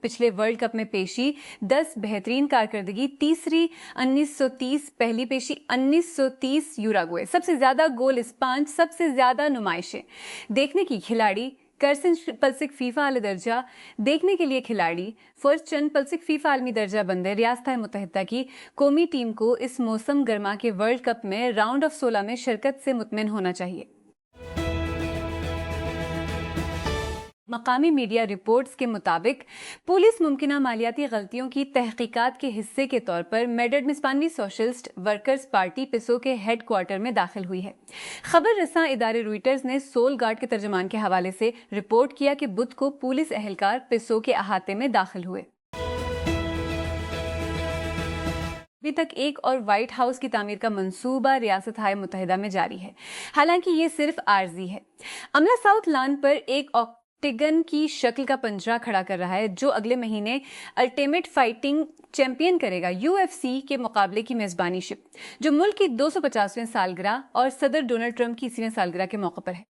پچھلے world cup میں پیشی 10 بہترین کارکردگی، تیسری 1930، پہلی پیشی 1930 یوراگوئے، سب سے زیادہ گول اسپانچ، سب سے زیادہ نمائشیں دیکھنے کی کھلاڑی کرسن پلسک فیفا اعلی درجہ دیکھنے کے لیے کھلاڑی فرسچن پلسک فیفا عالمی درجہ بندے ریاستہائے متحدہ کی قومی ٹیم کو اس موسم گرما کے ورلڈ کپ میں راؤنڈ آف 16 میں شرکت سے مطمئن ہونا چاہیے۔ مقامی میڈیا رپورٹس کے مطابق پولیس ممکنہ مالیاتی غلطیوں کی تحقیقات کے حصے کے طور پر میڈرڈ میں اسپانوی سوشلسٹ ورکرز پارٹی پیسو کے ہیڈ کوارٹر میں داخل ہوئی ہے۔ خبر رساں ادارے روئٹرز نے سول گارڈ کے ترجمان کے حوالے سے رپورٹ کیا کہ بدھ کو پولیس اہلکار پیسو کے احاطے میں داخل ہوئے۔ ابھی تک ایک اور وائٹ ہاؤس کی تعمیر کا منصوبہ ریاستہائے متحدہ میں جاری ہے، حالانکہ یہ صرف عارضی ہے۔ عملہ ساؤتھ لان پر ایک ٹگن کی شکل کا پنجرہ کھڑا کر رہا ہے جو اگلے مہینے الٹیمیٹ فائٹنگ چیمپئن کرے گا UFC کے مقابلے کی میزبانی شپ، جو ملک کی 250ویں سالگرہ اور صدر ڈونلڈ ٹرمپ کی 30ویں سالگرہ کے موقع پر ہے۔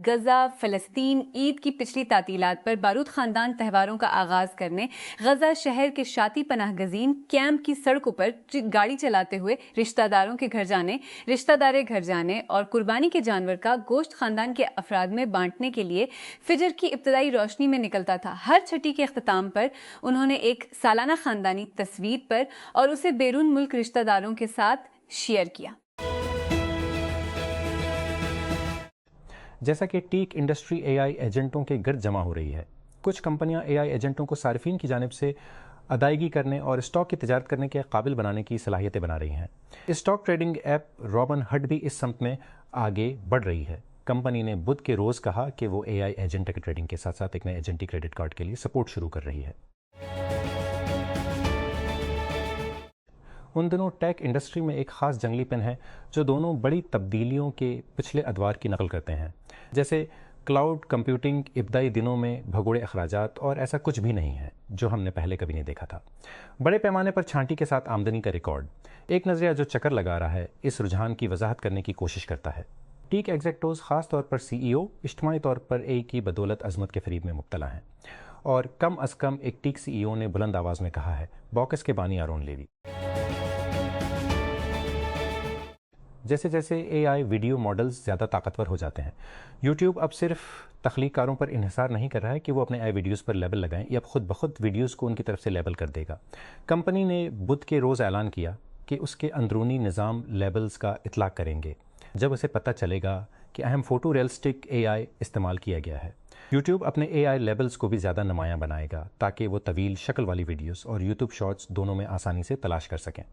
غزہ فلسطین عید کی پچھلی تعطیلات پر بارود خاندان تہواروں کا آغاز کرنے غزہ شہر کے شاطی پناہ گزین کیمپ کی سڑکوں پر گاڑی چلاتے ہوئے رشتہ داروں کے گھر جانے، رشتہ دارے گھر جانے اور قربانی کے جانور کا گوشت خاندان کے افراد میں بانٹنے کے لیے فجر کی ابتدائی روشنی میں نکلتا تھا۔ ہر چھٹی کے اختتام پر انہوں نے ایک سالانہ خاندانی تصویر پر اور اسے بیرون ملک رشتہ داروں کے ساتھ شیئر کیا۔ جیسا کہ ٹیک انڈسٹری AI ایجنٹوں کے گرد جمع ہو رہی ہے، کچھ کمپنیاں AI ایجنٹوں کو صارفین کی جانب سے ادائیگی کرنے اور اسٹاک کی تجارت کرنے کے قابل بنانے کی صلاحیتیں بنا رہی ہیں۔ اسٹاک ٹریڈنگ ایپ رابن ہڈ بھی اس سمت میں آگے بڑھ رہی ہے۔ کمپنی نے بدھ کے روز کہا کہ وہ AI ایجنٹ کی ٹریڈنگ کے ساتھ ساتھ ایک نئے ایجنٹی کریڈٹ کارڈ کے لیے سپورٹ شروع کر رہی ہے۔ ان دنوں ٹیک انڈسٹری میں ایک خاص جنگلی پن ہے جو دونوں بڑی تبدیلیوں کے پچھلے ادوار کی نقل کرتے ہیں، جیسے کلاؤڈ کمپیوٹنگ ابتدائی دنوں میں بھگوڑے اخراجات اور ایسا کچھ بھی نہیں ہے جو ہم نے پہلے کبھی نہیں دیکھا تھا، بڑے پیمانے پر چھانٹی کے ساتھ آمدنی کا ریکارڈ۔ ایک نظریہ جو چکر لگا رہا ہے اس رجحان کی وضاحت کرنے کی کوشش کرتا ہے۔ ٹیک ایگزیکٹوز خاص طور پر CEO اجتماعی طور پر AI کی بدولت عظمت کے فریب میں مبتلا ہیں، اور کم از کم ایک ٹیک CEO نے بلند آواز میں کہا ہے، باکس کے بانی آرون لیوی۔ جیسے جیسے AI ویڈیو ماڈلز زیادہ طاقتور ہو جاتے ہیں، YouTube اب صرف تخلیق کاروں پر انحصار نہیں کر رہا ہے کہ وہ اپنے AI ویڈیوز پر لیبل لگائیں، یا اب خود بخود ویڈیوز کو ان کی طرف سے لیبل کر دے گا۔ کمپنی نے بدھ کے روز اعلان کیا کہ اس کے اندرونی نظام لیبلز کا اطلاق کریں گے جب اسے پتہ چلے گا کہ اہم فوٹو ریئلسٹک AI استعمال کیا گیا ہے۔ YouTube اپنے AI لیبلز کو بھی زیادہ نمایاں بنائے گا تاکہ وہ طویل شکل والی ویڈیوز اور YouTube شارٹس دونوں میں آسانی سے تلاش کر سکیں۔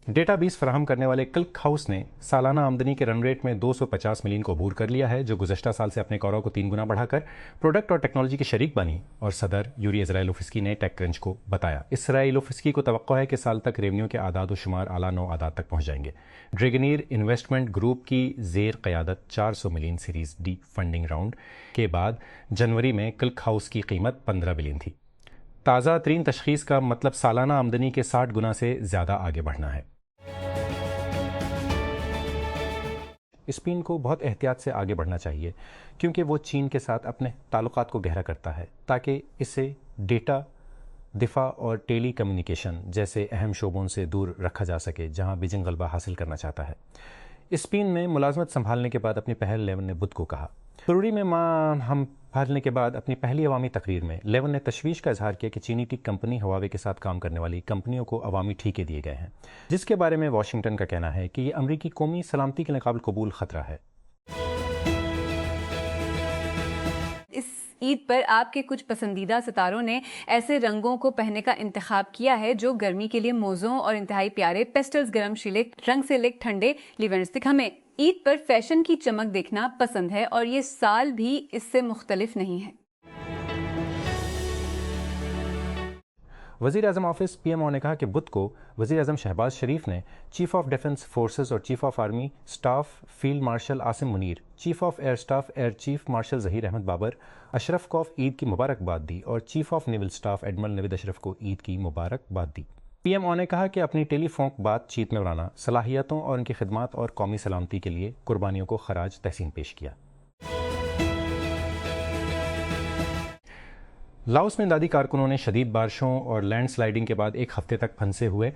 ڈیٹا بیس فراہم کرنے والے کلک ہاؤس نے سالانہ آمدنی کے رن ریٹ میں 250 ملین کو عبور کر لیا ہے، جو گزشتہ سال سے اپنے کورا کو 3 گنا بڑھا کر پروڈکٹ اور ٹیکنالوجی کے شریک بنی، اور صدر یوری اسرائیلوفسکی نے ٹیک کرنچ کو بتایا۔ اسرائیلوفسکی کو توقع ہے کہ سال تک ریونیو کے اعداد و شمار اعلیٰ 9 اعداد تک پہنچ جائیں گے۔ ڈریگنیر انویسٹمنٹ گروپ کی زیر قیادت 400 million series D funding round کے بعد جنوری میں کلک ہاؤس کی قیمت 15 بلین تھی۔ تازہ ترین تشخیص کا مطلب سالانہ آمدنی کے 60 گنا سے زیادہ آگے بڑھنا ہے۔ اسپین کو بہت احتیاط سے آگے بڑھنا چاہیے کیونکہ وہ چین کے ساتھ اپنے تعلقات کو گہرا کرتا ہے تاکہ اسے ڈیٹا، دفاع اور ٹیلی کمیونیکیشن جیسے اہم شعبوں سے دور رکھا جا سکے جہاں بیجنگ غلبہ حاصل کرنا چاہتا ہے۔ اسپین میں ملازمت سنبھالنے کے بعد اپنی پہل لیون نے بدھ کو کہا۔ ضروری میں ہم پھیلنے کے بعد اپنی پہلی عوامی تقریر میں لیون نے تشویش کا اظہار کیا کہ چینی ٹیک کمپنی ہواوے کے ساتھ کام کرنے والی کمپنیوں کو عوامی ٹھیکے دیے گئے ہیں، جس کے بارے میں واشنگٹن کا کہنا ہے کہ یہ امریکی قومی سلامتی کے قابل قبول خطرہ ہے۔ اس عید پر آپ کے کچھ پسندیدہ ستاروں نے ایسے رنگوں کو پہننے کا انتخاب کیا ہے جو گرمی کے لیے موزوں اور انتہائی پیارے پیسٹلز، گرم شیلے رنگ سے لے ٹھنڈے لیونٹس تک۔ ہمیں عید پر فیشن کی چمک دیکھنا پسند ہے اور یہ سال بھی اس سے مختلف نہیں ہے۔ وزیر اعظم آفس PMO نے کہا کہ بدھ کو وزیر اعظم شہباز شریف نے چیف آف ڈیفنس فورسز اور chief of army staff field marshal Asim Munir, chief of air staff air chief marshal Zaheer Ahmed Babar Ashraf کو عید کی مبارکباد دی اور chief of naval staff admiral Naveed Ashraf کو عید کی مبارکباد دی۔ PMO نے کہا کہ اپنی ٹیلی فونک بات چیت میں بنانا صلاحیتوں اور ان کی خدمات اور قومی سلامتی کے لیے قربانیوں کو خراج تحسین پیش کیا۔ لاؤس میں امدادی کارکنوں نے شدید بارشوں اور لینڈ سلائیڈنگ کے بعد ایک ہفتے تک پھنسے ہوئے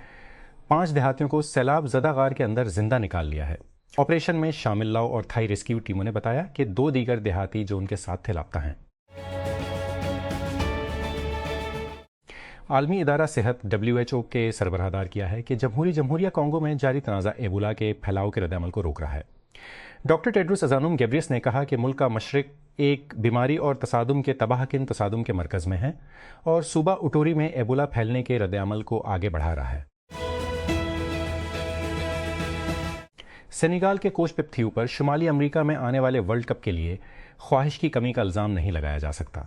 5 دیہاتیوں کو سیلاب زدہ غار کے اندر زندہ نکال لیا ہے۔ آپریشن میں شامل لاؤ اور تھائی ریسکیو ٹیموں نے بتایا کہ 2 دیگر دیہاتی جو ان کے ساتھ تھے لاپتہ ہیں۔ عالمی ادارہ صحت WHO کے سربراہ دار کیا ہے کہ جمہوریہ کانگو میں جاری تنازع ایبولا کے پھیلاؤ کے رد عمل کو روک رہا ہے۔ ڈاکٹر ٹیڈروس ادھانوم گیبریس نے کہا کہ ملک کا مشرق ایک بیماری اور تصادم کے تباہ کن تصادم کے مرکز میں ہے اور صوبہ اٹوری میں ایبولا پھیلنے کے رد عمل کو آگے بڑھا رہا ہے۔ سینیگال کے کوچ پپتھیو پر شمالی امریکہ میں آنے والے ورلڈ کپ کے لیے خواہش کی کمی کا الزام نہیں لگایا جا سکتا۔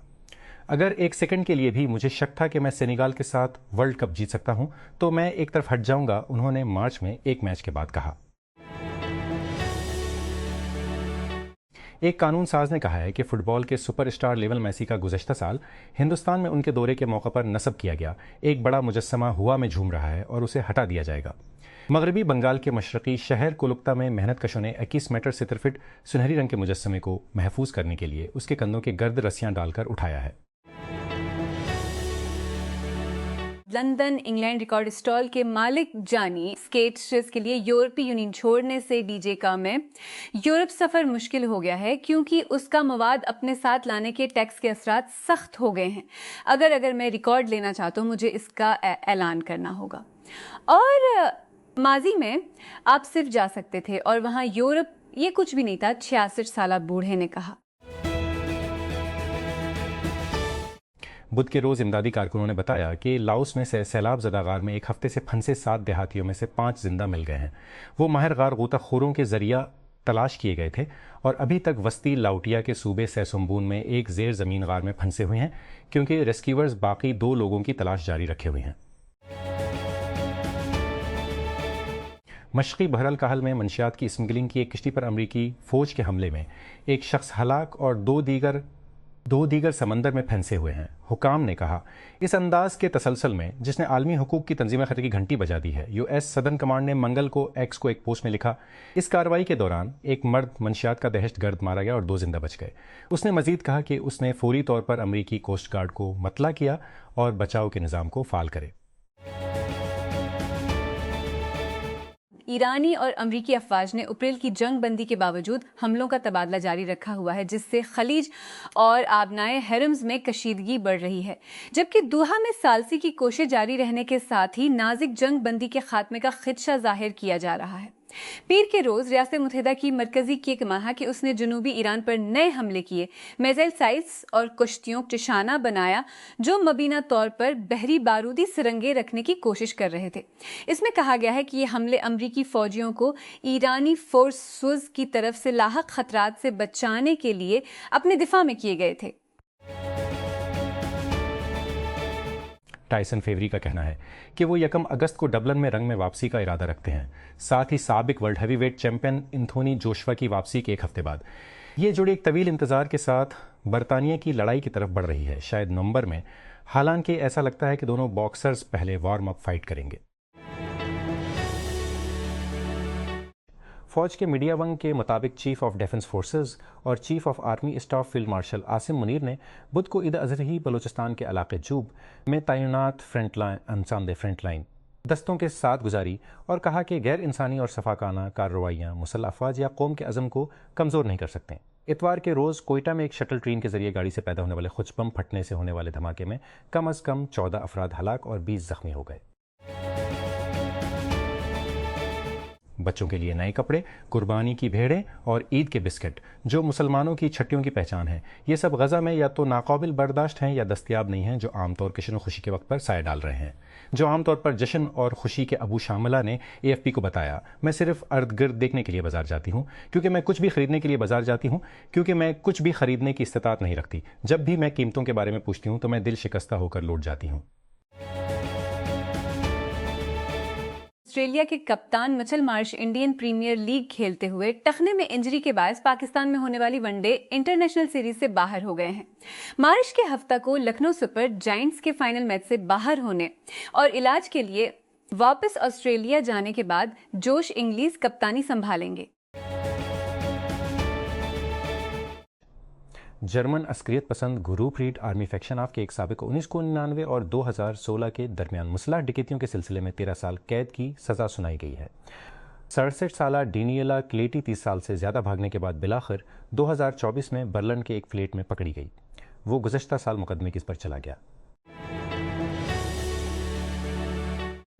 اگر ایک سیکنڈ کے لیے بھی مجھے شک تھا کہ میں سینیگال کے ساتھ ورلڈ کپ جیت سکتا ہوں تو میں ایک طرف ہٹ جاؤں گا، انہوں نے مارچ میں ایک میچ کے بعد کہا۔ ایک قانون ساز نے کہا ہے کہ فٹ بال کے سپر اسٹار لیول میسی کا گزشتہ سال ہندوستان میں ان کے دورے کے موقع پر نصب کیا گیا ایک بڑا مجسمہ ہوا میں جھوم رہا ہے اور اسے ہٹا دیا جائے گا۔ مغربی بنگال کے مشرقی شہر کولکتہ میں محنت کشوں نے 21 میٹر سے 63 فٹ سنہری رنگ کے مجسمے کو محفوظ کرنے کے لیے اس کے کندھوں کے گرد رسیاں ڈال کر اٹھایا ہے۔ لندن انگلینڈ ریکارڈ اسٹال کے مالک جانی سکیٹس کے لیے یورپی یونین چھوڑنے سے ڈی جے کا میں یورپ سفر مشکل ہو گیا ہے کیونکہ اس کا مواد اپنے ساتھ لانے کے ٹیکس کے اثرات سخت ہو گئے ہیں۔ اگر میں ریکارڈ لینا چاہتا ہوں مجھے اس کا اعلان کرنا ہوگا، اور ماضی میں آپ صرف جا سکتے تھے اور وہاں یورپ یہ کچھ بھی نہیں تھا، 66 سالہ بوڑھے نے کہا۔ بدھ کے روز امدادی کارکنوں نے بتایا کہ لاؤس میں سیلاب زدہ غار میں ایک ہفتے سے پھنسے 7 دیہاتیوں میں سے 5 زندہ مل گئے ہیں۔ وہ ماہر غار غوطہ خوروں کے ذریعہ تلاش کیے گئے تھے اور ابھی تک وسطی لاؤٹیا کے صوبے سیسومبون میں ایک زیر زمین غار میں پھنسے ہوئے ہیں کیونکہ ریسکیورز باقی 2 لوگوں کی تلاش جاری رکھے ہوئے ہیں۔ مشرقی بحر الکاہل میں منشیات کی اسمگلنگ کی ایک کشتی پر امریکی فوج کے حملے میں ایک شخص ہلاک اور دو دیگر سمندر میں پھنسے ہوئے ہیں۔ حکام نے کہا اس انداز کے تسلسل میں جس نے عالمی حقوق کی تنظیم خطر کی گھنٹی بجا دی ہے، US سدرن کمانڈ نے منگل کو ایکس کو ایک پوسٹ میں لکھا، اس کارروائی کے دوران ایک مرد منشیات کا دہشت گرد مارا گیا اور 2 زندہ بچ گئے۔ اس نے مزید کہا کہ اس نے فوری طور پر امریکی کوسٹ گارڈ کو مطلع کیا اور بچاؤ کے نظام کو فعال کرے۔ ایرانی اور امریکی افواج نے اپریل کی جنگ بندی کے باوجود حملوں کا تبادلہ جاری رکھا ہوا ہے، جس سے خلیج اور آبنائے حرمز میں کشیدگی بڑھ رہی ہے، جبکہ دوحہ میں ثالثی کی کوشش جاری رہنے کے ساتھ ہی نازک جنگ بندی کے خاتمے کا خدشہ ظاہر کیا جا رہا ہے۔ پیر کے روز ریاست متحدہ کی مرکزی کی کہا کہ اس نے جنوبی ایران پر نئے حملے کیے، میزائل سائٹس اور کشتیوں کو نشانہ بنایا جو مبینہ طور پر بحری بارودی سرنگیں رکھنے کی کوشش کر رہے تھے۔ اس میں کہا گیا ہے کہ یہ حملے امریکی فوجیوں کو ایرانی فورسز کی طرف سے لاحق خطرات سے بچانے کے لیے اپنے دفاع میں کیے گئے تھے۔ ٹائسن فیوری کا کہنا ہے کہ وہ 1 اگست کو ڈبلن میں رنگ میں واپسی کا ارادہ رکھتے ہیں، ساتھ ہی سابق world heavyweight champion Anthony Joshua کی واپسی کے 1 ہفتے بعد۔ یہ جوڑی ایک طویل انتظار کے ساتھ برطانیہ کی لڑائی کی طرف بڑھ رہی ہے، شاید نومبر میں، حالانکہ ایسا لگتا ہے کہ دونوں باکسرز پہلے وارم اپ فائٹ کریں گے۔ فوج کے میڈیا ونگ کے مطابق چیف آف ڈیفنس فورسز اور chief of army staff field marshal Asim Munir نے بدھ کو عید اضحی بلوچستان کے علاقے جوب میں تعینات فرنٹ لائن دستوں کے ساتھ گزاری اور کہا کہ غیر انسانی اور سفاکانہ کارروائیاں مسلح افواج یا قوم کے عزم کو کمزور نہیں کر سکتے۔ اتوار کے روز کوئٹہ میں ایک شٹل ٹرین کے ذریعے گاڑی سے پیدا ہونے والے خود بم پھٹنے سے ہونے والے دھماکے میں کم از کم 14 افراد ہلاک اور 20 زخمی ہو گئے۔ بچوں کے لیے نئے کپڑے، قربانی کی بھیڑیں اور عید کے بسکٹ جو مسلمانوں کی چھٹیوں کی پہچان ہے، یہ سب غزہ میں یا تو ناقابل برداشت ہیں یا دستیاب نہیں ہیں، جو عام طور جشن و خوشی کے وقت پر سایہ ڈال رہے ہیں۔ جو عام طور پر جشن اور خوشی کے ابو شاملہ نے AFP کو بتایا، میں صرف ارد گرد دیکھنے کے لیے بازار جاتی ہوں کیونکہ میں کچھ بھی خریدنے کے لیے بازار جاتی ہوں کیونکہ میں کچھ بھی خریدنے کی استطاعت نہیں رکھتی۔ جب بھی میں قیمتوں کے بارے میں پوچھتی ہوں تو میں دل شکستہ ہو کر لوٹ جاتی ہوں۔ آسٹریلیا کے کپتان مچل مارش انڈین پریمیئر لیگ کھیلتے ہوئے ٹخنے میں انجری کے باعث پاکستان میں ہونے والی ون ڈے انٹرنیشنل سیریز سے باہر ہو گئے ہیں۔ مارش کے ہفتہ کو لکھنؤ سپر جائنٹس کے فائنل میچ سے باہر ہونے اور علاج کے لیے واپس آسٹریلیا جانے کے بعد جوش انگلیس کپتانی سنبھالیں گے۔ جرمن عسکریت پسند گروپ ریڈ آرمی فیکشن آف کے ایک سابق کو 1999 اور 2016 کے درمیان مسلح ڈکیتیوں کے سلسلے میں 13 سال قید کی سزا سنائی گئی ہے۔ 67 سالہ ڈینیلا کلیٹی 30 سال سے زیادہ بھاگنے کے بعد بالآخر 2024 میں برلن کے ایک فلیٹ میں پکڑی گئی۔ وہ گزشتہ سال مقدمے کی پر چلا گیا۔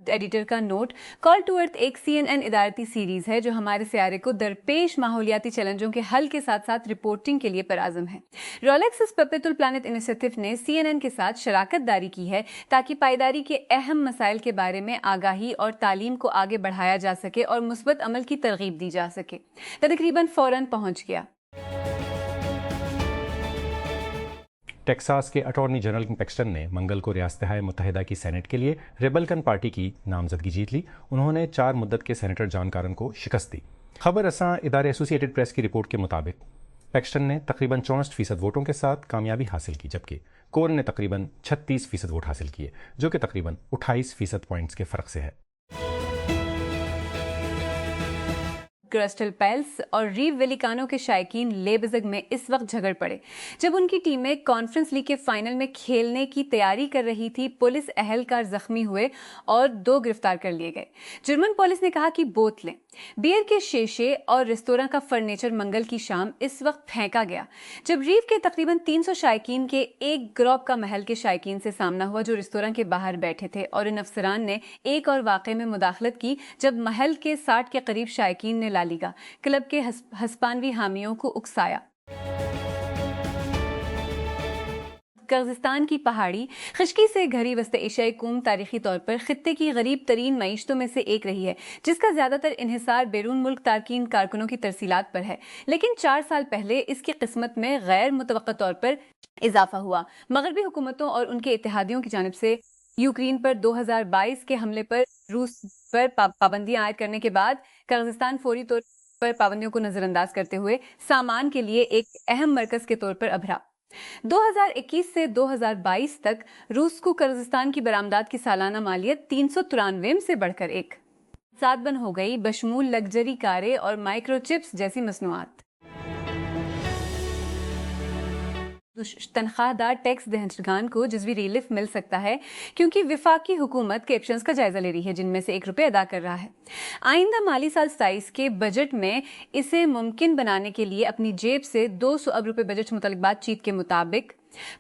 ایڈیٹر کا نوٹ: کال ٹو ارتھ ایک CNN ادارتی سیریز ہے جو ہمارے سیارے کو درپیش ماحولیاتی چیلنجوں کے حل کے ساتھ ساتھ رپورٹنگ کے لیے پرعزم ہے۔ رولیکسس پرپیٹول پلانٹ انیشیٹو نے CNN کے ساتھ شراکت داری کی ہے تاکہ پائیداری کے اہم مسائل کے بارے میں آگاہی اور تعلیم کو آگے بڑھایا جا سکے اور مثبت عمل کی ترغیب دی جا سکے۔ تقریباً فوراً پہنچ گیا۔ ٹیکساس کے اٹارنی جنرل پیکسٹن نے منگل کو ریاستہائے متحدہ کی سینٹ کے لیے ریپبلکن پارٹی کی نامزدگی جیت لی۔ انہوں نے 4 مدت کے سینیٹر جان کارن کو شکست دی۔ خبر رساں ادارے ایسوسی ایٹڈ پریس کی رپورٹ کے مطابق پیکسٹن نے تقریباً 64% ووٹوں کے ساتھ کامیابی حاصل کی، جبکہ کورن نے تقریباً 36% ووٹ حاصل کیے، جو کہ تقریباً 28% پوائنٹس کے فرق سے ہے۔ کرسٹل پیلس اور ریو ویلیکانو کے شائقین لیبزگ میں اس وقت جھگڑ پڑے جب ان کی ٹیمیں کانفرنس لیگ کے فائنل میں کھیلنے کی تیاری کر رہی تھی۔ پولیس اہلکار زخمی ہوئے اور 2 گرفتار کر لیے گئے۔ جرمن پولیس نے کہا کہ بوتلیں، بیئر کے شیشے اور ریستوراں کا فرنیچر منگل کی شام اس وقت پھینکا گیا جب ریو کے تقریباً 300 شائقین کے ایک گروپ کا محل کے شائقین سے سامنا ہوا جو ریستوراں کے باہر بیٹھے تھے، اور ان افسران نے ایک اور واقعے میں مداخلت کی جب محل کے 60 کے قریب شائقین نے لا لیگا کلب کے ہسپانوی حامیوں کو اکسایا۔ قرغستان کی پہاڑی خشکی سے گھری وسط ایشیائی قوم تاریخی طور پر خطے کی غریب ترین معیشتوں میں سے ایک رہی ہے، جس کا زیادہ تر انحصار بیرون ملک تارکین کارکنوں کی ترسیلات پر ہے، لیکن 4 سال پہلے اس کی قسمت میں غیر متوقع طور پر اضافہ ہوا۔ مغربی حکومتوں اور ان کے اتحادیوں کی جانب سے یوکرین پر 2022 کے حملے پر روس پر پابندیاں عائد کرنے کے بعد قرغستان فوری طور پر پابندیوں کو نظر انداز کرتے ہوئے سامان کے لیے ایک اہم مرکز کے طور پر ابھرا۔ 2021 سے 2022 تک روس کو قرغستان کی برآمدات کی سالانہ مالیت 393 سے بڑھ کر 7 بن ہو گئی، بشمول لگژری کاریں اور مائکرو چپس جیسی مصنوعات۔ تنخواہ دار ٹیکس دہندگان کو جزوی ریلیف مل سکتا ہے کیونکہ وفاقی حکومت کے آپشنز کا جائزہ لے رہی ہے، جن میں سے ₹1 ادا کر رہا ہے۔ آئندہ مالی سال 27 کے بجٹ میں اسے ممکن بنانے کے لیے اپنی جیب سے $200 ارب بجٹ متعلق بات چیت کے مطابق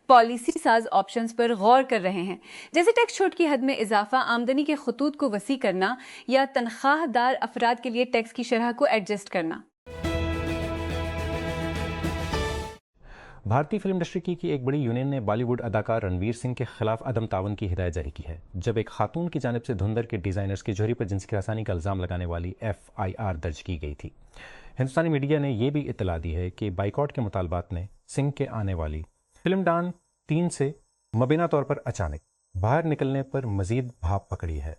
پالیسی ساز آپشنز پر غور کر رہے ہیں، جیسے ٹیکس چھوٹ کی حد میں اضافہ، آمدنی کے خطوط کو وسیع کرنا یا تنخواہ دار افراد کے لیے ٹیکس کی شرح کو ایڈجسٹ کرنا۔ بھارتی فلم انڈسٹری کی ایک بڑی یونین نے بالی ووڈ اداکار رنویر سنگھ کے خلاف عدم تعاون کی ہدایت جاری کی ہے، جب ایک خاتون کی جانب سے دھندر کے ڈیزائنرز کی جوہری پر جنسی ہراسانی کا الزام لگانے والی FIR درج کی گئی تھی۔ ہندوستانی میڈیا نے یہ بھی اطلاع دی ہے کہ بائیکاٹ کے مطالبات نے سنگھ کے آنے والی فلم ڈان 3 سے مبینہ طور پر اچانک باہر نکلنے پر مزید بھاپ پکڑی ہے۔